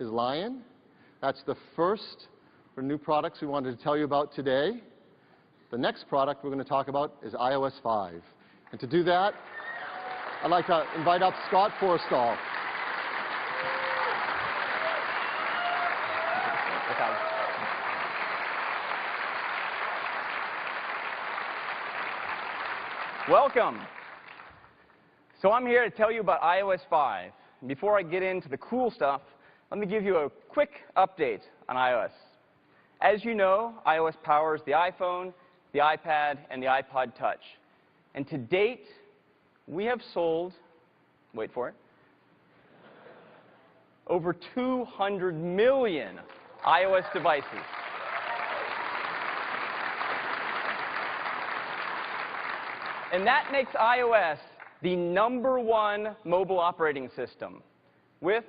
is Lion. That's the first for new products we wanted to tell you about today. The next product we're going to talk about is iOS 5. And to do that, I'd like to invite up Scott Forstall. Welcome. So I'm here to tell you about iOS 5. Before I get into the cool stuff, let me give you a quick update on iOS. As you know, iOS powers the iPhone, the iPad, and the iPod Touch. And to date, we have sold, wait for it, over 200 million iOS devices. And that makes iOS the #1 mobile operating system with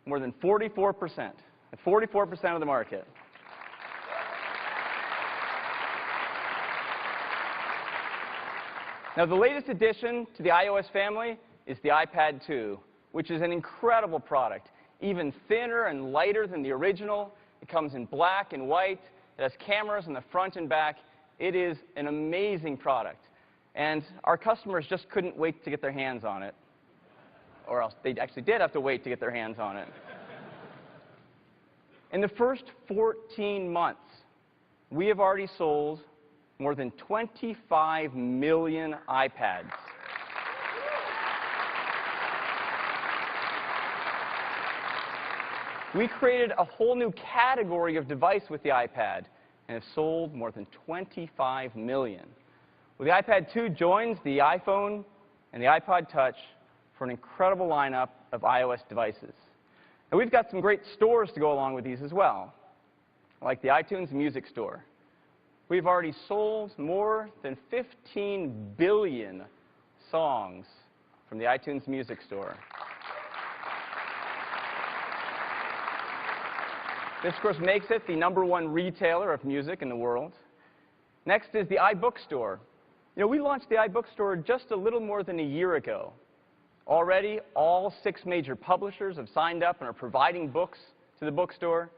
more than 44%, 44% of the market. Now, the latest addition to the iOS family is the iPad 2, which is an incredible product, even thinner and lighter than the original. It comes in black and white. It has cameras in the front and back. It is an amazing product. And our customers just couldn't wait to get their hands on it. Or else they actually did have to wait to get their hands on it. In the first 14 months, we have already sold more than 25 million iPads. We created a whole new category of device with the iPad and have sold more than 25 million. Well, the iPad 2 joins the iPhone and the iPod Touch for an incredible lineup of iOS devices. And we've got some great stores to go along with these as well, like the iTunes Music Store. We've already sold more than 15 billion songs from the iTunes Music Store. This, of course, makes it the #1 retailer of music in the world. Next is the iBook Store. You know, we launched the iBook Store just a little more than a year ago. Already, all 6 major publishers have signed up and are providing books to the bookstore.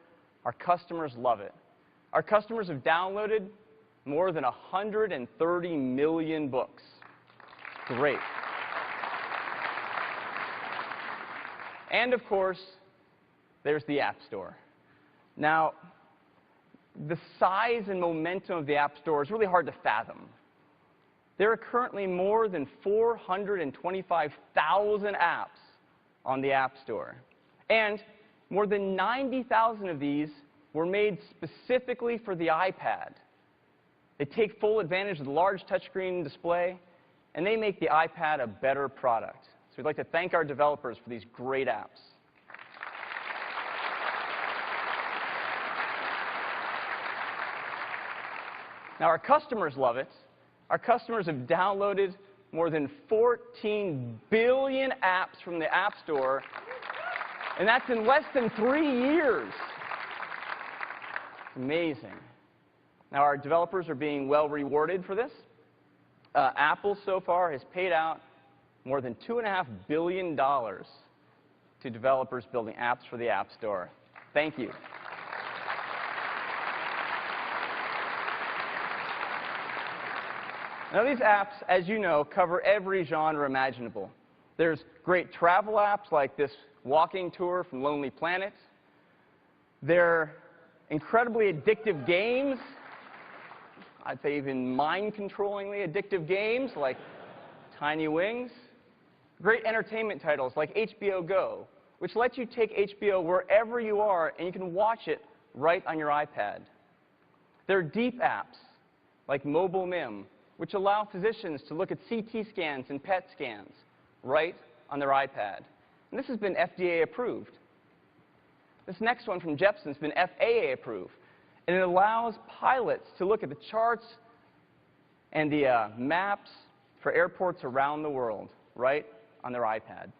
Our customers love it. Our customers have downloaded more than 130 million books. Great. And, of course, there's the App Store. Now, the size and momentum of the App Store is really hard to fathom. There are currently more than 425,000 apps on the App Store. And more than 90,000 of these were made specifically for the iPad. They take full advantage of the large touchscreen display, and they make the iPad a better product. So we'd like to thank our developers for these great apps. Now, our customers love it. Our customers have downloaded more than 14 billion apps from the App Store, and that's in less than 3 years. Amazing. Now, our developers are being well rewarded for this. Apple so far has paid out more than $2.5 billion to developers building apps for the App Store. Thank you. Now, these apps, as you know, cover every genre imaginable. There's great travel apps like this walking tour from Lonely Planet. There are incredibly addictive games. I'd say even mind-controllingly addictive games like Tiny Wings. Great entertainment titles like HBO Go, which lets you take HBO wherever you are, and you can watch it right on your iPad. There are deep apps like Mobile Mim, which allow physicians to look at CT scans and PET scans right on their iPad. And this has been FDA approved. This next one from Jepson has been FAA approved. And it allows pilots to look at the charts and the maps for airports around the world right on their iPad.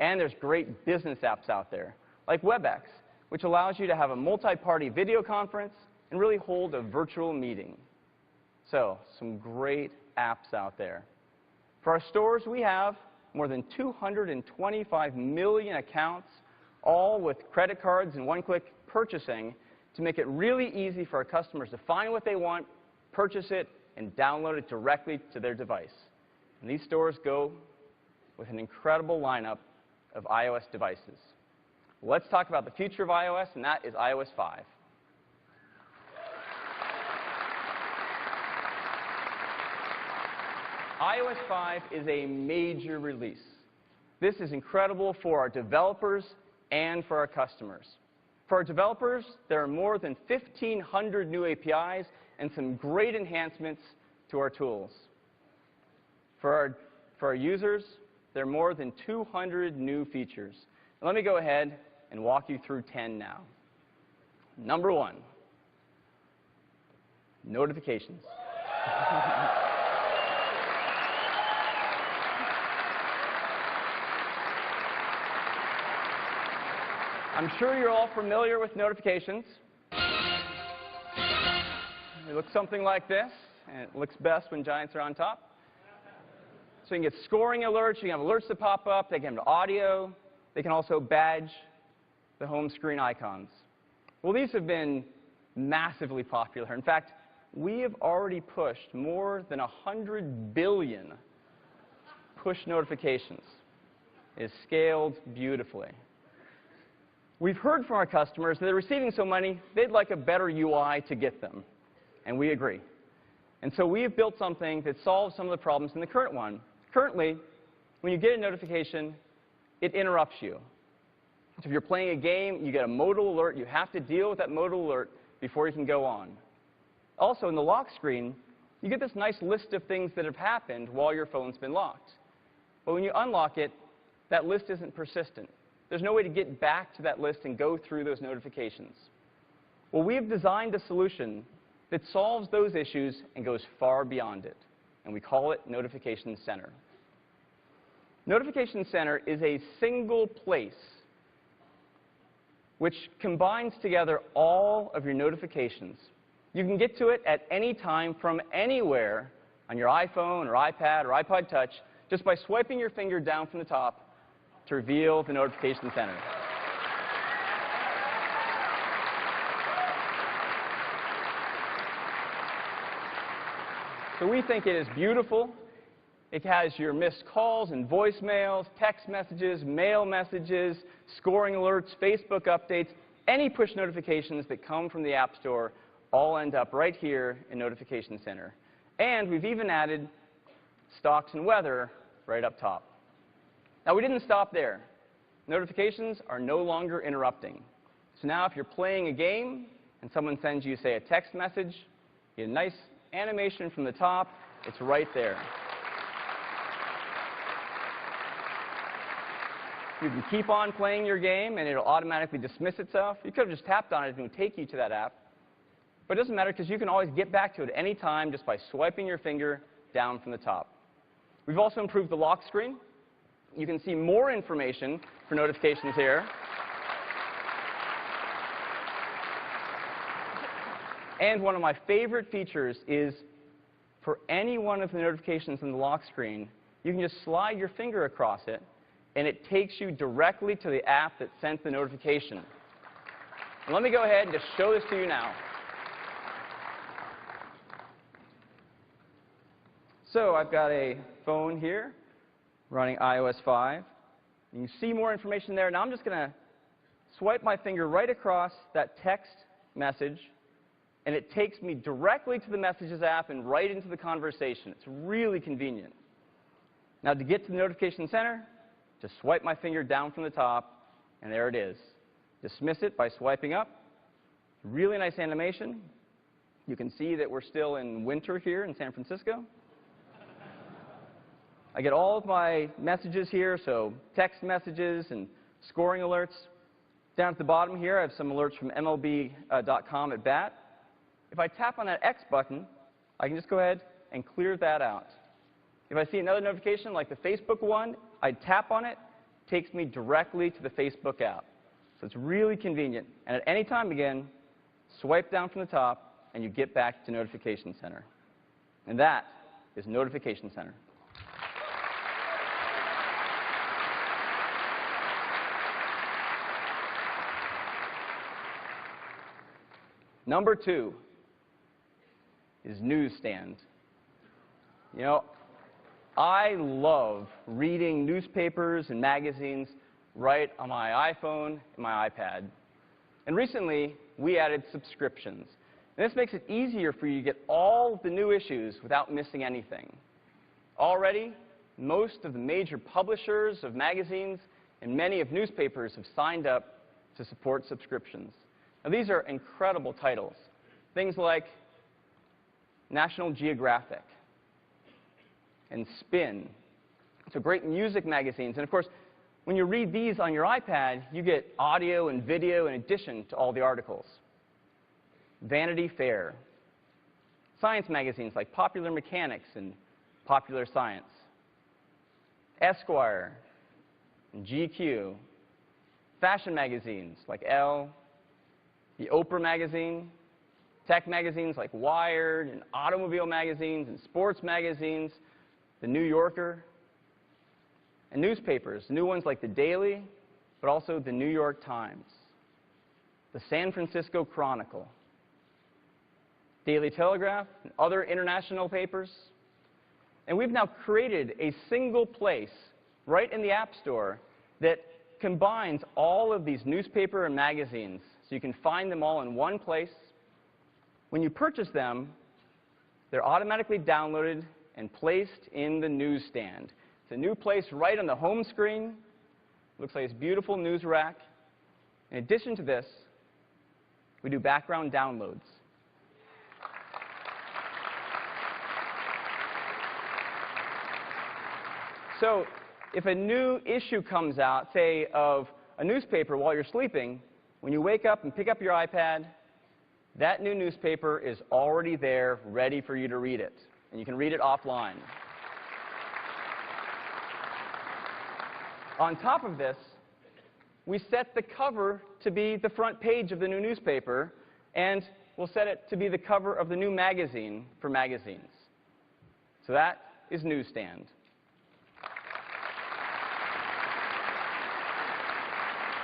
And there's great business apps out there, like WebEx, which allows you to have a multi-party video conference and really hold a virtual meeting. So, some great apps out there. For our stores, we have more than 225 million accounts all with credit cards and one-click purchasing to make it really easy for our customers to find what they want, purchase it, and download it directly to their device. And these stores go with an incredible lineup of iOS devices. Let's talk about the future of iOS, and that is iOS 5. iOS 5 is a major release. This is incredible for our developers and for our customers. For our developers, there are more than 1,500 new APIs and some great enhancements to our tools. For our users, there are more than 200 new features. And let me go ahead and walk you through 10 now. Number 1, notifications. I'm sure you're all familiar with notifications. It looks something like this, and it looks best when giants are on top. So you can get scoring alerts, you can have alerts that pop up, they can have audio, they can also badge the home screen icons. Well, these have been massively popular. In fact, we have already pushed more than 100 billion push notifications. It has scaled beautifully. We've heard from our customers that they're receiving so many, they'd like a better UI to get them. And we agree. And so we have built something that solves some of the problems in the current one. Currently, when you get a notification, it interrupts you. So if you're playing a game, you get a modal alert, you have to deal with that modal alert before you can go on. Also, in the lock screen, you get this nice list of things that have happened while your phone's been locked. But when you unlock it, that list isn't persistent. There's no way to get back to that list and go through those notifications. Well, we have designed a solution that solves those issues and goes far beyond it, and we call it Notification Center. Notification Center is a single place which combines together all of your notifications. You can get to it at any time from anywhere on your iPhone or iPad or iPod Touch just by swiping your finger down from the top to reveal the Notification Center. So we think it is beautiful. It has your missed calls and voicemails, text messages, mail messages, scoring alerts, Facebook updates, any push notifications that come from the App Store all end up right here in Notification Center. And we've even added stocks and weather right up top. Now, we didn't stop there. Notifications are no longer interrupting. So now if you're playing a game and someone sends you, say, a text message, you get a nice animation from the top. It's right there. You can keep on playing your game, and it'll automatically dismiss itself. You could have just tapped on it, and it would take you to that app. But it doesn't matter, because you can always get back to it any time just by swiping your finger down from the top. We've also improved the lock screen. You can see more information for notifications here. And one of my favorite features is for any one of the notifications in the lock screen, you can just slide your finger across it, and it takes you directly to the app that sent the notification. And let me go ahead and just show this to you now. So I've got a phone here running iOS 5. You can see more information there. Now I'm just going to swipe my finger right across that text message, and it takes me directly to the Messages app and right into the conversation. It's really convenient. Now to get to the Notification Center, just swipe my finger down from the top, and there it is. Dismiss it by swiping up. Really nice animation. You can see that we're still in winter here in San Francisco. I get all of my messages here, so text messages and scoring alerts. Down at the bottom here, I have some alerts from MLB.com at bat. If I tap on that X button, I can just go ahead and clear that out. If I see another notification like the Facebook one, I tap on it, takes me directly to the Facebook app. So it's really convenient. And at any time, again, swipe down from the top, and you get back to Notification Center. And that is Notification Center. Number 2 is newsstand. You know, I love reading newspapers and magazines right on my iPhone and my iPad. And recently, we added subscriptions. And this makes it easier for you to get all the new issues without missing anything. Already, most of the major publishers of magazines and many of newspapers have signed up to support subscriptions. Now, these are incredible titles. Things like National Geographic and Spin. So great music magazines. And of course, when you read these on your iPad, you get audio and video in addition to all the articles. Vanity Fair. Science magazines like Popular Mechanics and Popular Science. Esquire and GQ. Fashion magazines like Elle. The Oprah magazine. Tech magazines like Wired, and automobile magazines, and sports magazines, The New Yorker, and newspapers, new ones like The Daily, but also The New York Times, The San Francisco Chronicle, Daily Telegraph, and other international papers. And we've now created a single place right in the App Store that combines all of these newspaper and magazines, so you can find them all in one place. When you purchase them, they're automatically downloaded and placed in the newsstand. It's a new place right on the home screen. Looks like this beautiful news rack. In addition to this, we do background downloads. So if a new issue comes out, say, of a newspaper while you're sleeping, when you wake up and pick up your iPad, that new newspaper is already there, ready for you to read it. And you can read it offline. On top of this, we set the cover to be the front page of the new newspaper, and we'll set it to be the cover of the new magazine for magazines. So that is Newsstand.